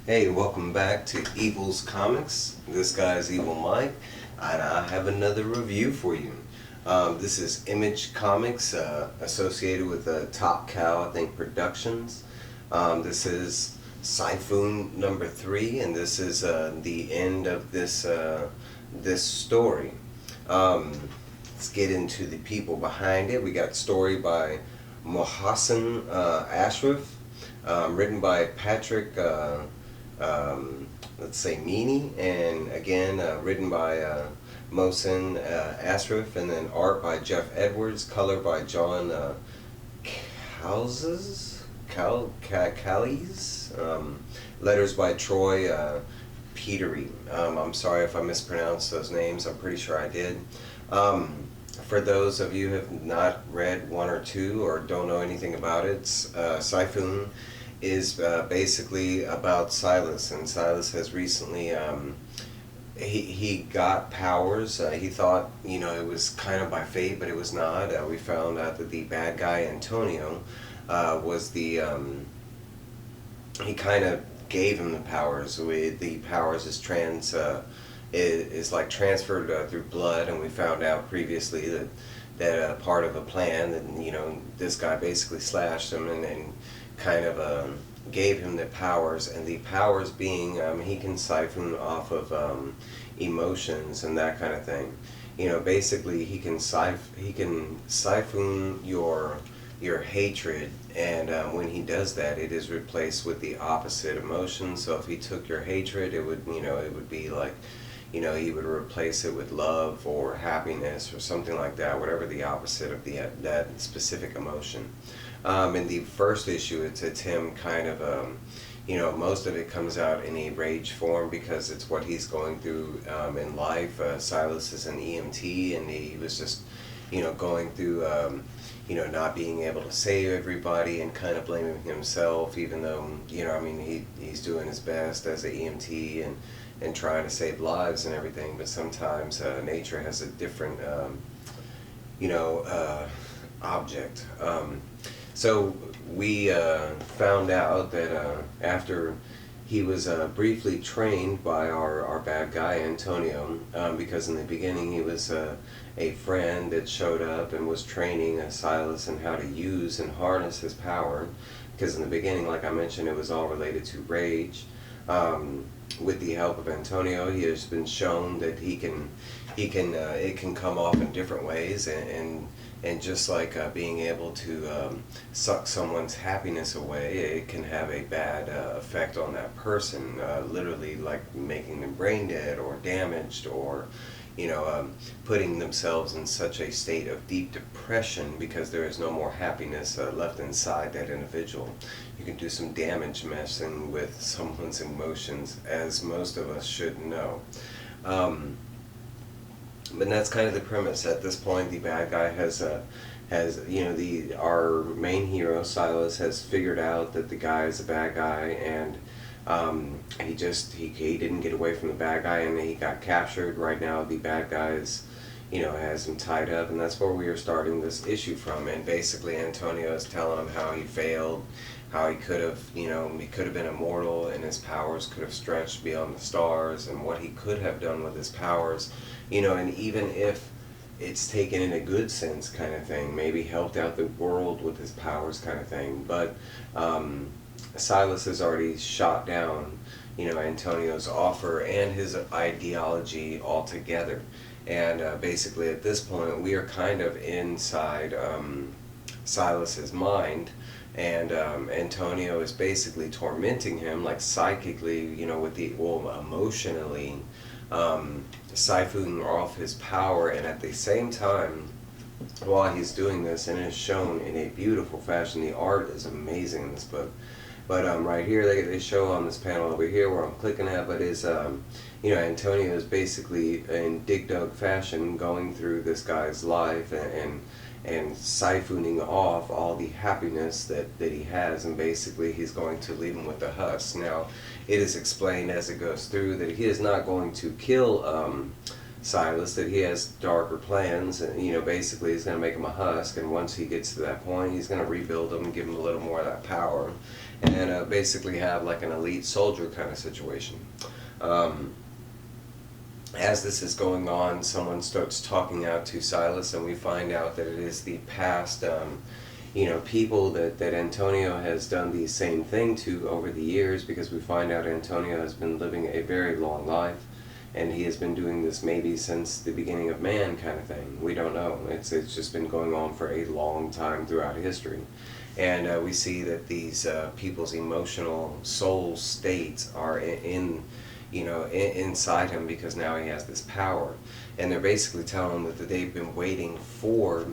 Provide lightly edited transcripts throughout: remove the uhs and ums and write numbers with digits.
Hey, welcome back to Evil's Comics. This guy's Evil Mike, and I have another review for you. This is Image Comics, associated with Top Cow, I think, Productions. This is Syphon number 3, and this is the end of this story. Let's get into the people behind it. We got a story by Mohsen Ashraf, written by Patrick. Let's say Meaney, and again written by Mohsen Ashraf, and then art by Jeff Edwards, color by John Kalisz, letters by Troy Peteri. I'm sorry if I mispronounced those names. I'm pretty sure I did. For those of you who have not read 1 or 2 or don't know anything about it, Syphon is basically about Silas, and Silas has recently he got powers. He thought, it was kind of by fate, but it was not. We found out that the bad guy Antonio was the he kind of gave him the powers. The powers is like transferred through blood, and we found out previously that part of a plan that this guy basically slashed him and kind of gave him the powers, and the powers being he can siphon off of emotions and that kind of thing. Basically he can siphon your hatred, and when he does that, it is replaced with the opposite emotion. So if he took your hatred, it would be like he would replace it with love or happiness or something like that, whatever the opposite of that specific emotion. In the first issue, it's him kind of, most of it comes out in a rage form because it's what he's going through in life. Silas is an EMT, and he was just, going through, not being able to save everybody and kind of blaming himself, even though, he's doing his best as an EMT and trying to save lives and everything, but sometimes nature has a different, object. So we found out that after he was briefly trained by our bad guy Antonio, because in the beginning he was a friend that showed up and was training Silas in how to use and harness his power, because in the beginning, like I mentioned, it was all related to rage. With the help of Antonio, he has been shown that it can come off in different ways, and just like being able to suck someone's happiness away, it can have a bad effect on that person, literally like making them brain dead or damaged, or putting themselves in such a state of deep depression because there is no more happiness left inside that individual. You can do some damage messing with someone's emotions, as most of us should know. But that's kind of the premise. At this point, the bad guy has our main hero Silas has figured out that the guy is a bad guy, and he didn't get away from the bad guy, and he got captured. Right now, the bad guy is, has him tied up, and that's where we are starting this issue from. And basically, Antonio is telling him how he failed, how he could have, he could have been immortal, and his powers could have stretched beyond the stars, and what he could have done with his powers, and even if it's taken in a good sense kind of thing, maybe helped out the world with his powers kind of thing. But Silas has already shot down, Antonio's offer and his ideology altogether. And basically at this point, we are kind of inside Silas's mind, and Antonio is basically tormenting him, like psychically, emotionally, siphoning off his power. And at the same time, while he's doing this, and it's shown in a beautiful fashion, the art is amazing in this book. But right here, they show on this panel over here where I'm clicking at, but is Antonio is basically in Dig Dug fashion going through this guy's life and siphoning off all the happiness that he has, and basically he's going to leave him with the husk. Now, it is explained as it goes through that he is not going to kill Silas, that he has darker plans, and basically he's going to make him a husk, and once he gets to that point, he's going to rebuild him and give him a little more of that power. and basically have like an elite soldier kind of situation. Um, as this is going on, someone starts talking out to Silas, and we find out that it is the past, people that Antonio has done the same thing to over the years, because we find out Antonio has been living a very long life, and he has been doing this maybe since the beginning of man kind of thing. We don't know. It's just been going on for a long time throughout history. And we see that these people's emotional soul states are inside him, because now he has this power. And they're basically telling him that they've been waiting for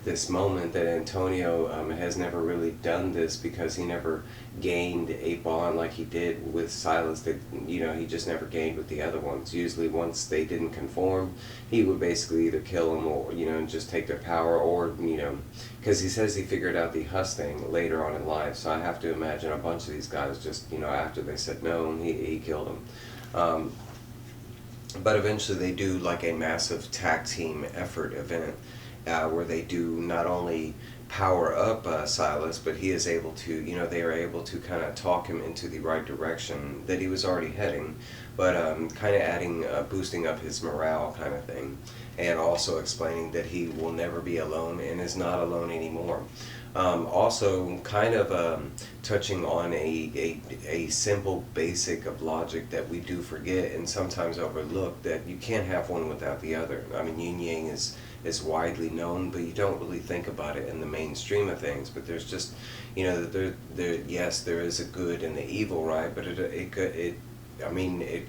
this moment, that Antonio has never really done this, because he never gained a bond like he did with Silas, that he just never gained with the other ones. Usually once they didn't conform, he would basically either kill them, or just take their power, or because he says he figured out the Huss thing later on in life. So I have to imagine a bunch of these guys just after they said no, he killed them. But eventually they do like a massive tag team effort event, where they do not only power up Silas, but he is able to, they are able to kind of talk him into the right direction that he was already heading, but kind of adding, boosting up his morale kind of thing, and also explaining that he will never be alone and is not alone anymore. Also kind of touching on a simple basic of logic that we do forget and sometimes overlook, that you can't have one without the other. I mean, yin yang is widely known, but you don't really think about it in the mainstream of things. But there's just, yes, there is a good and the evil, right? But it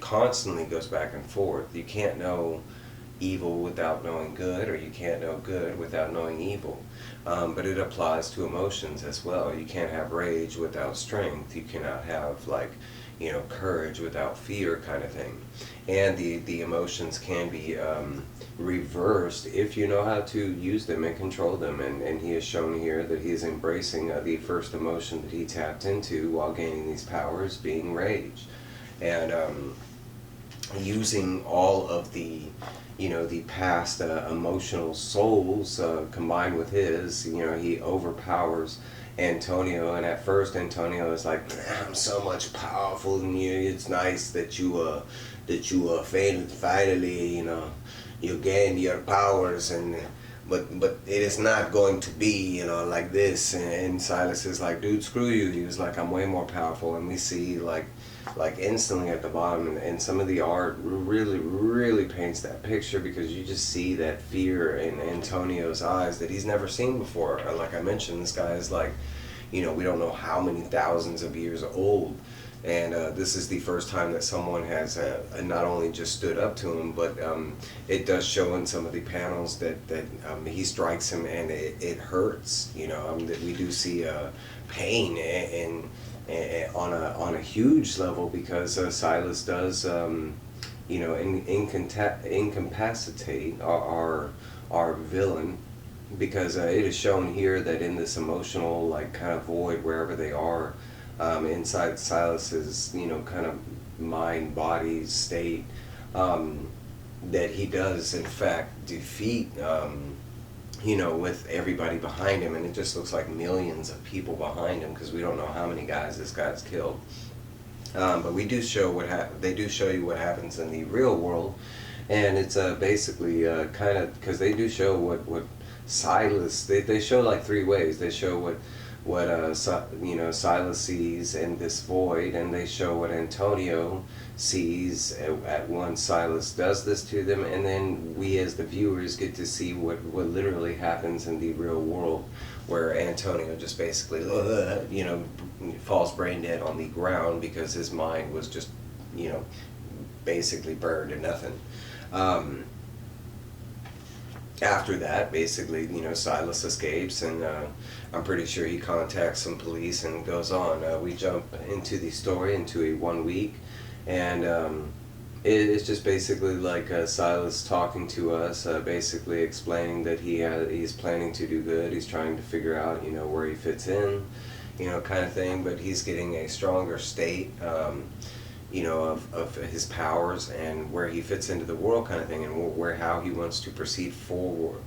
constantly goes back and forth. You can't know evil without knowing good, or you can't know good without knowing evil. But it applies to emotions as well. You can't have rage without strength. You cannot have courage without fear kind of thing. And the emotions can be reversed if you know how to use them and control them. And he has shown here that he is embracing the first emotion that he tapped into while gaining these powers, being rage. And using all of the the past emotional souls combined with his, he overpowers Antonio. And at first Antonio is like, I'm so much powerful than you, it's nice that you finally you gained your powers, and but it is not going to be like this. And Silas is like, dude, screw you. He was like, I'm way more powerful. And we see like instantly at the bottom, and some of the art really paints that picture, because you just see that fear in Antonio's eyes that he's never seen before. Like I mentioned, this guy is like, we don't know how many thousands of years old, and this is the first time that someone has not only just stood up to him, but it does show in some of the panels that he strikes him and it hurts. That we do see pain and on a huge level, because Silas does incapacitate our villain, because it is shown here that in this emotional kind of void, wherever they are inside Silas's kind of mind body state, that he does in fact defeat with everybody behind him. And it just looks like millions of people behind him, because we don't know how many guys this guy's killed. But we do show they do show you what happens in the real world, and it's basically kind of, because they do show what Silas, they show like three ways. They show what Silas sees in this void, and they show what Antonio sees at once Silas does this to them, and then we as the viewers get to see what literally happens in the real world, where Antonio just basically falls brain dead on the ground, because his mind was just basically burned to nothing. After that, basically, Silas escapes, and I'm pretty sure he contacts some police and goes on. We jump into the story into a 1 week, and it's just basically like Silas talking to us, basically explaining that he's planning to do good. He's trying to figure out, where he fits in, kind of thing, but he's getting a stronger state. of his powers and where he fits into the world kind of thing, and where how he wants to proceed forward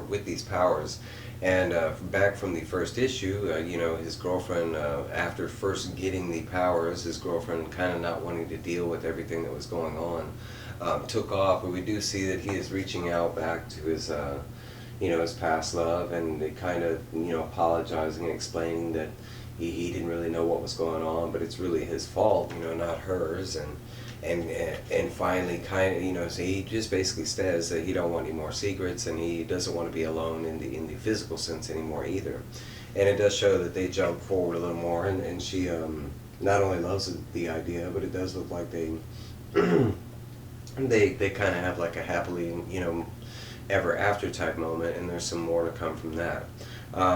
with these powers. And back from the first issue, his girlfriend, after first getting the powers, his girlfriend kind of not wanting to deal with everything that was going on, took off. But we do see that he is reaching out back to his past love, and they kind of, apologizing and explaining that he didn't really know what was going on, but it's really his fault, not hers. And finally, kind of, so he just basically says that he don't want any more secrets, and he doesn't want to be alone in the physical sense anymore either. And it does show that they jump forward a little more, and she not only loves the idea, but it does look like they they kind of have like a happily, ever after type moment, and there's some more to come from that.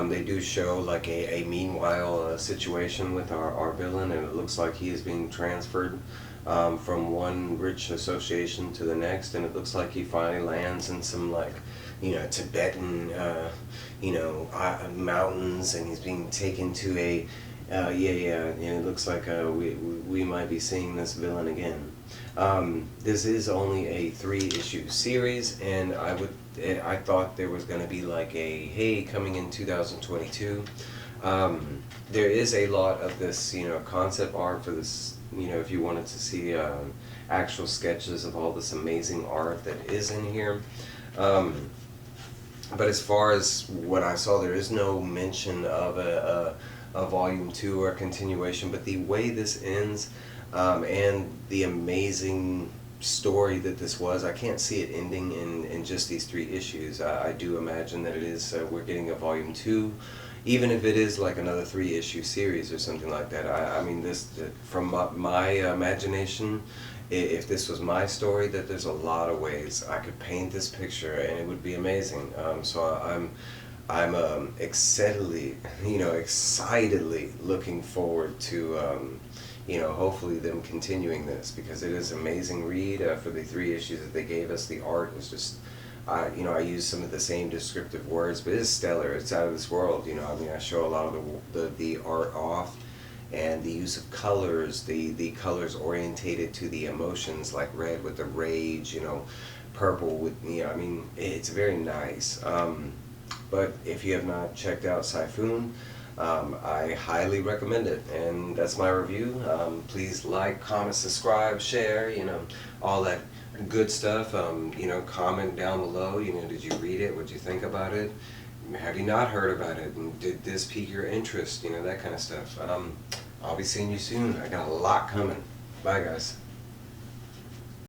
They do show like a meanwhile situation with our villain, and it looks like he is being transferred from one rich association to the next, and it looks like he finally lands in some like Tibetan mountains, and he's being taken to a and it looks like we might be seeing this villain again. This is only a 3-issue series, and I thought there was going to be like a, hey, coming in 2022. There is a lot of this, concept art for this, if you wanted to see actual sketches of all this amazing art that is in here. But as far as what I saw, there is no mention of a volume 2 or a continuation, but the way this ends, and the amazing story that this was, I can't see it ending in just these 3 issues. I do imagine that it is, we're getting a volume 2, even if it is like another 3-issue series or something like that. I mean, this, from my imagination, if this was my story, that there's a lot of ways I could paint this picture and it would be amazing. So I'm excitedly looking forward to hopefully them continuing this, because it is an amazing read. For the 3 issues that they gave us, the art is just, I use some of the same descriptive words, but it's stellar. It's out of this world. I show a lot of the art off, and the use of colors, the colors orientated to the emotions, like red with the rage, purple with, it's very nice. But if you have not checked out Syphon, I highly recommend it, and that's my review. Please like, comment, subscribe, share, all that good stuff. Comment down below, did you read it? What did you think about it? Have you not heard about it? And did this pique your interest? That kind of stuff. I'll be seeing you soon. I got a lot coming. Bye, guys.